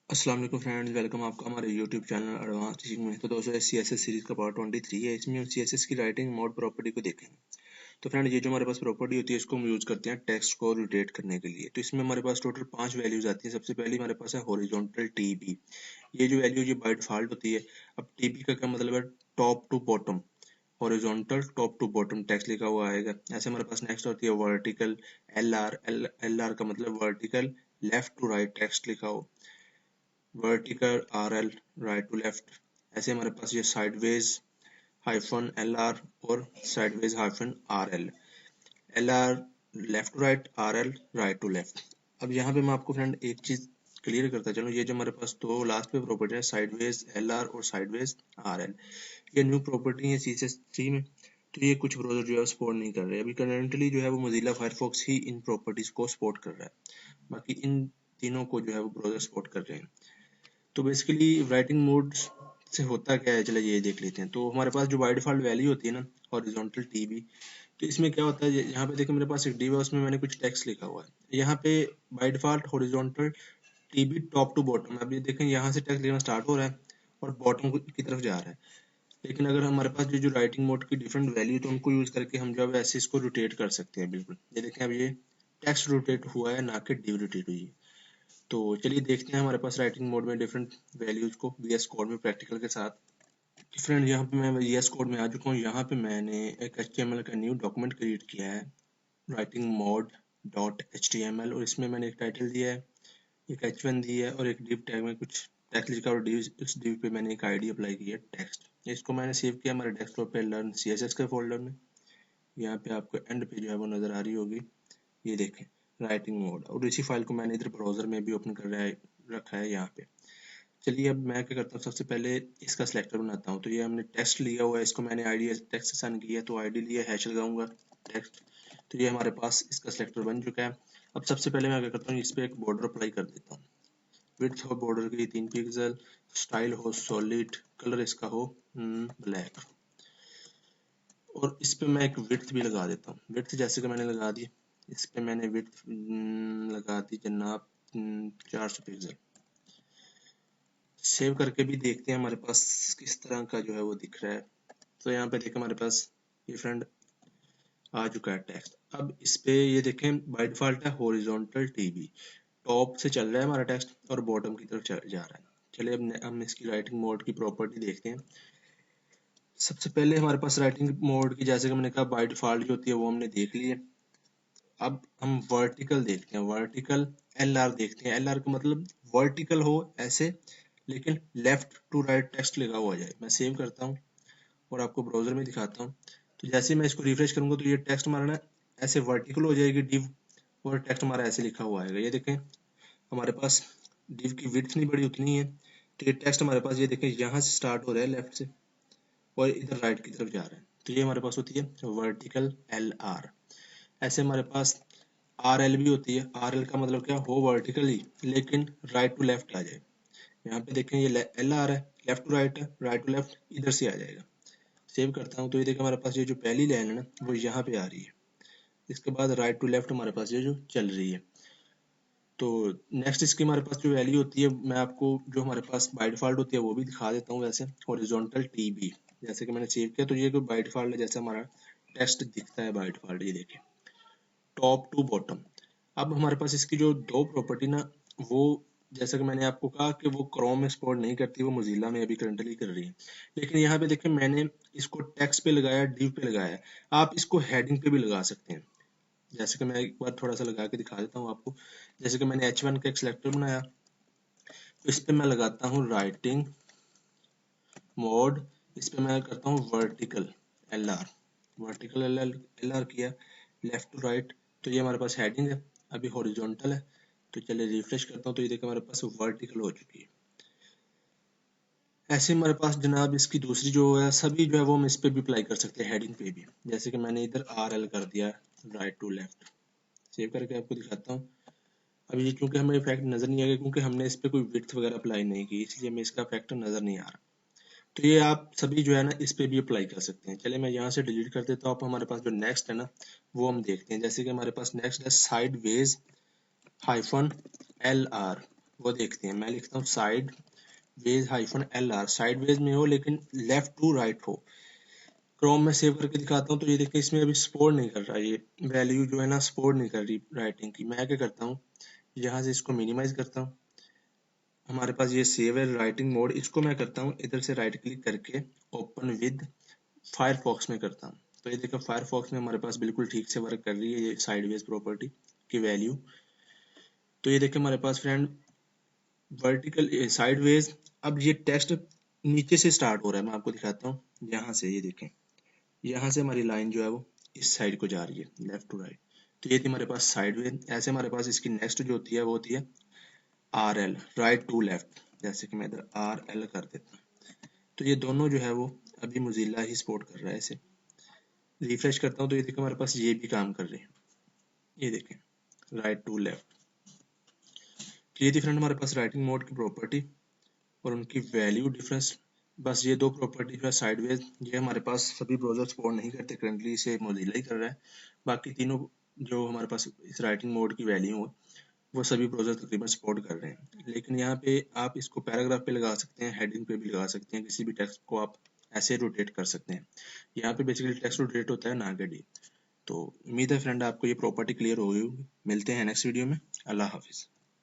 अस्सलाम वालेकुम friends, welcome आपका हमारे यूट्यूब चैनल एडवांस टीचिंग में। तो दोस्तों CSS सीरीज का पार्ट 23 है। इसमें हम CSS की राइटिंग मोड प्रॉपर्टी को देखेंगे। तो फ्रेंड, ये जो हमारे पास प्रॉपर्टी होती है इसको हम यूज करते हैं टेक्स्ट को रोटेट करने के लिए। तो इसमें हमारे पास टोटल 5 वैल्यूज आती है। सबसे पहली हमारे पास है हॉरिजॉन्टल TB। ये जो वैल्यू ये बाय डिफॉल्ट होती है। अब TB का क्या मतलब है? Top to bottom, horizontal top to bottom text लिखा हुआ आएगा। ऐसे हमारे पास नेक्स्ट होती है वर्टिकल LR का मतलब vertical left to right text लिखा हो, vertical RL right to left. ऐसे हमारे पास ये साइडवेज हाइफन LR और sideways hyphen RL, LR left to right, RL right to left. अब यहाँ पे मैं आपको फ्रेंड एक चीज क्लियर करता चलूँ, ये जो हमारे पास दो लास्ट पे प्रॉपर्टी है साइडवेज LR और साइडवेज RL, ये न्यू प्रॉपर्टी है CSS3 में। तो ये कुछ ब्राउजर जो है सपोर्ट नहीं कर रहे। अभी करंटली जो है वो मोजिला फायरफॉक्स ही इन प्रॉपर्टीज को सपोर्ट कर रहा है, बाकी इन तीनों को जो है वो ब्राउजर सपोर्ट कर रहे हैं। तो बेसिकली राइटिंग मोड से होता क्या है, चलिए ये देख लेते हैं। तो हमारे पास जो बाय डिफॉल्ट वैल्यू होती है ना, हॉरिजॉन्टल TB, तो इसमें क्या होता है, यहाँ पे देखो मेरे पास एक डिव है, उसमें मैंने कुछ टेक्स्ट लिखा हुआ है। यहाँ पे by default horizontal TB top to bottom, अब ये देखें यहाँ से टेक्स्ट लिखना स्टार्ट हो रहा है और बॉटम की तरफ जा रहा है। लेकिन अगर हमारे पास जो राइटिंग मोड की डिफरेंट वैल्यू, तो उनको यूज करके हम जो है ऐसे इसको रोटेट कर सकते हैं। बिल्कुल ये देखें, अब ये टेक्स्ट रोटेट हुआ है, ना कि डिव रोटेट हुई है। तो चलिए देखते हैं हमारे पास राइटिंग मोड में डिफरेंट वैल्यूज को VS कोड में प्रैक्टिकल के साथ। फ्रेंड, यहाँ पे मैं VS कोड में आ चुका हूँ। यहाँ पे मैंने एक HTML का न्यू डॉक्यूमेंट क्रिएट किया है, राइटिंग मोड डॉट HTML, और इसमें मैंने एक टाइटल दिया है, एक H1 दी है और एक डिव टैग में कुछ टेक्स्ट लिखा और डिव, इस डिव पे मैंने एक ID अप्लाई की है टेक्स्ट। इसको मैंने सेव किया हमारे डेस्कटॉप पे लर्न CSS के फोल्डर में। यहाँ पे आपको एंड पे जो है वो नजर आ रही होगी, ये देखें राइटिंग मोड। और इसी फाइल को मैंने इधर ब्राउजर में भी ओपन कर रखा है यहाँ पे। चलिए अब मैं क्या करता हूँ, सबसे पहले इसका सिलेक्टर बनाता हूँ। तो ये हमने टेक्स्ट लिया हुआ है, इसको मैंने ID टेक्स्ट असाइन किया है, तो ID लिया, हैश लगाऊंगा टेक्स्ट। तो ये हमारे पास इसका सिलेक्टर बन चुका है। अब सबसे पहले मैं क्या करता हूँ, इस पे एक बॉर्डर अप्लाई कर देता हूँ। विड्थ हो बॉर्डर की 3 पिक्सल, स्टाइल हो सॉलिड, कलर इसका हो ब्लैक, और इस पे मैं एक विड्थ भी लगा देता हूँ। विड्थ जैसे कि मैंने लगा दी, इस पे मैंने विड्थ लगा दी जनाब 400 पिक्सल। सेव करके भी देखते हैं हमारे पास किस तरह का जो है वो दिख रहा है। तो यहाँ पे देखें हमारे पास ये फ्रेंड आ चुका है टेक्स्ट। अब इस पे ये देखें बाय डिफॉल्ट है हॉरिजॉन्टल TB, टॉप से चल रहा है हमारा टेक्स्ट और बॉटम की तरफ जा रहा है। चलिए अब हम इसकी राइटिंग मोड की प्रॉपर्टी देखते हैं। सबसे पहले हमारे पास राइटिंग मोड की, जैसे कि मैंने कहा बाय डिफॉल्ट जो होती है वो हमने देख ली है। अब हम वर्टिकल देखते हैं, वर्टिकल LR देखते हैं। LR का मतलब वर्टिकल हो ऐसे, लेकिन लेफ्ट टू राइट टेक्स्ट लिखा हुआ जाए। मैं सेव करता हूँ और आपको ब्राउजर में दिखाता हूँ। तो जैसे मैं इसको रिफ्रेश करूंगा तो ये टेक्स्ट हमारा ना ऐसे वर्टिकल हो जाएगी डिव, और टेक्स्ट हमारा ऐसे लिखा हुआ आएगा। ये देखें हमारे पास डिव की विड्थ नहीं बड़ी उतनी है, तो ये टेक्स्ट हमारे पास ये देखें यहाँ से स्टार्ट हो रहा है लेफ्ट से और इधर राइट की तरफ जा रहा है। तो ये हमारे पास होती है वर्टिकल LR। ऐसे हमारे पास RL भी होती है। RL का मतलब क्या हो, वर्टिकली लेकिन राइट टू लेफ्ट आ जाए। यहाँ पे देखें ये LR है, लेफ्ट टू राइट है, राइट टू लेफ्ट इधर से आ जाएगा। सेव करता हूँ तो ये देखिए हमारे पास ये जो पहली लाइन है ना वो यहाँ पे आ रही है। इसके बाद राइट टू लेफ्ट हमारे पास ये जो चल रही है। तो नेक्स्ट इसकी हमारे पास जो वैल्यू होती है, मैं आपको जो हमारे पास बाय डिफॉल्ट होती है वो भी दिखा देता हूँ। वैसे हॉरिजॉन्टल TB जैसे कि मैंने सेव किया, तो ये कोई बाय डिफॉल्ट है, जैसे हमारा टेक्स्ट दिखता है बाय डिफॉल्ट, ये देखिए टॉप टू बॉटम। अब हमारे पास इसकी जो दो प्रॉपर्टी ना, वो जैसा कि मैंने आपको कहा कि वो क्रोम में सपोर्ट नहीं करती, वो मोजिला में अभी करंटली कर रही है। लेकिन यहाँ पे देखें मैंने इसको टेक्स्ट पे लगाया, डिव पे लगाया। आप इसको हेडिंग पे भी लगा सकते हैं। जैसे कि मैं एक बार थोड़ा सा लगा के दिखा देता हूँ आपको। जैसे कि मैंने H1 का एक सिलेक्टर बनाया, तो इस पे मैं लगाता हूँ राइटिंग मोड, इस पे मैं करता हूँ वर्टिकल LR, वर्टिकल LR किया, लेफ्ट टू राइट। तो ये हमारे पास हेडिंग है, अभी हॉरिजॉन्टल है। तो चलिए रिफ्रेश करता हूँ तो ये देखिए हमारे पास वर्टिकल हो चुकी है। ऐसे हमारे पास जनाब इसकी दूसरी जो है सभी जो है वो हम इस पे भी अप्लाई कर सकते हैं, हेडिंग पे भी। जैसे कि मैंने इधर RL कर दिया, राइट टू लेफ्ट। सेव करके आपको दिखाता हूँ। अब ये क्योंकि हमें इफेक्ट नजर नहीं आएगा, क्योंकि हमने इस पे कोई विड्थ वगैरह अप्लाई नहीं की, इसलिए हमें इसका इफेक्ट नजर नहीं आ रहा। तो ये आप सभी जो है ना इस पे भी अप्लाई कर सकते हैं। चलिए मैं यहाँ से डिलीट कर देता हूँ। अब हमारे पास जो नेक्स्ट है ना वो हम देखते हैं। जैसे कि हमारे पास नेक्स्ट है साइड वेज हाइफन LR। वो देखते हैं। मैं लिखता हूँ sideways -LR, sideways में हो लेकिन लेफ्ट टू राइट हो। क्रोम में सेव करके दिखाता हूँ तो ये देखिए इसमें अभी सपोर्ट नहीं कर रहा, ये वैल्यू जो है ना सपोर्ट नहीं कर रही राइटिंग की। मैं क्या करता हूँ, यहाँ से इसको मिनिमाइज करता हूँ। हमारे पास ये सेव है राइटिंग मोड, इसको मैं करता हूँ इधर से राइट क्लिक करके ओपन विद फायरफॉक्स में करता हूँ। तो ये देखो फायरफॉक्स में हमारे पास बिल्कुल ठीक से वर्क कर रही है ये साइडवेज प्रॉपर्टी की वैल्यू। तो ये देखिए हमारे पास फ्रेंड वर्टिकल साइडवेज। अब ये टेक्स्ट नीचे से स्टार्ट हो रहा है, मैं आपको दिखाता हूँ। यहाँ से ये देखें, यहाँ से हमारी लाइन जो है वो इस साइड को जा रही है, लेफ्ट टू राइट। तो ये थी हमारे पास साइडवेज। ऐसे हमारे पास इसकी नेक्स्ट जो होती है वो होती है RL, राइट टू लेफ्ट। जैसे कि मैं इधर RL कर देता हूँ। तो ये दोनों जो है वो अभी मोजिल्ला ही सपोर्ट कर रहा है। इसे रिफ्रेश करता हूँ तो ये देखिए हमारे पास ये भी काम कर रहे हैं। ये देखें राइट टू लेफ्ट। तो ये थी फ्रेंड हमारे पास राइटिंग मोड की प्रॉपर्टी और उनकी वैल्यू डिफरेंस। बस ये दो प्रॉपर्टी जो है साइडवेज, ये हमारे पास सभी ब्राउजर सपोर्ट नहीं करते करंटली, इसे मोजिल्ला ही कर रहा है। बाकी तीनों जो हमारे पास इस राइटिंग मोड की वैल्यू है वो सभी ब्राउजर तकरीबन सपोर्ट कर रहे हैं। लेकिन यहाँ पे आप इसको पैराग्राफ पे लगा सकते हैं, हेडिंग पे भी लगा सकते हैं, किसी भी टेक्स्ट को आप ऐसे रोटेट कर सकते हैं। यहाँ पे बेसिकली टेक्स्ट रोटेट होता है ना कि डी। तो उम्मीद है फ्रेंड आपको ये प्रॉपर्टी क्लियर हो गई होगी। मिलते हैं नेक्स्ट वीडियो में। अल्लाह हाफिज़।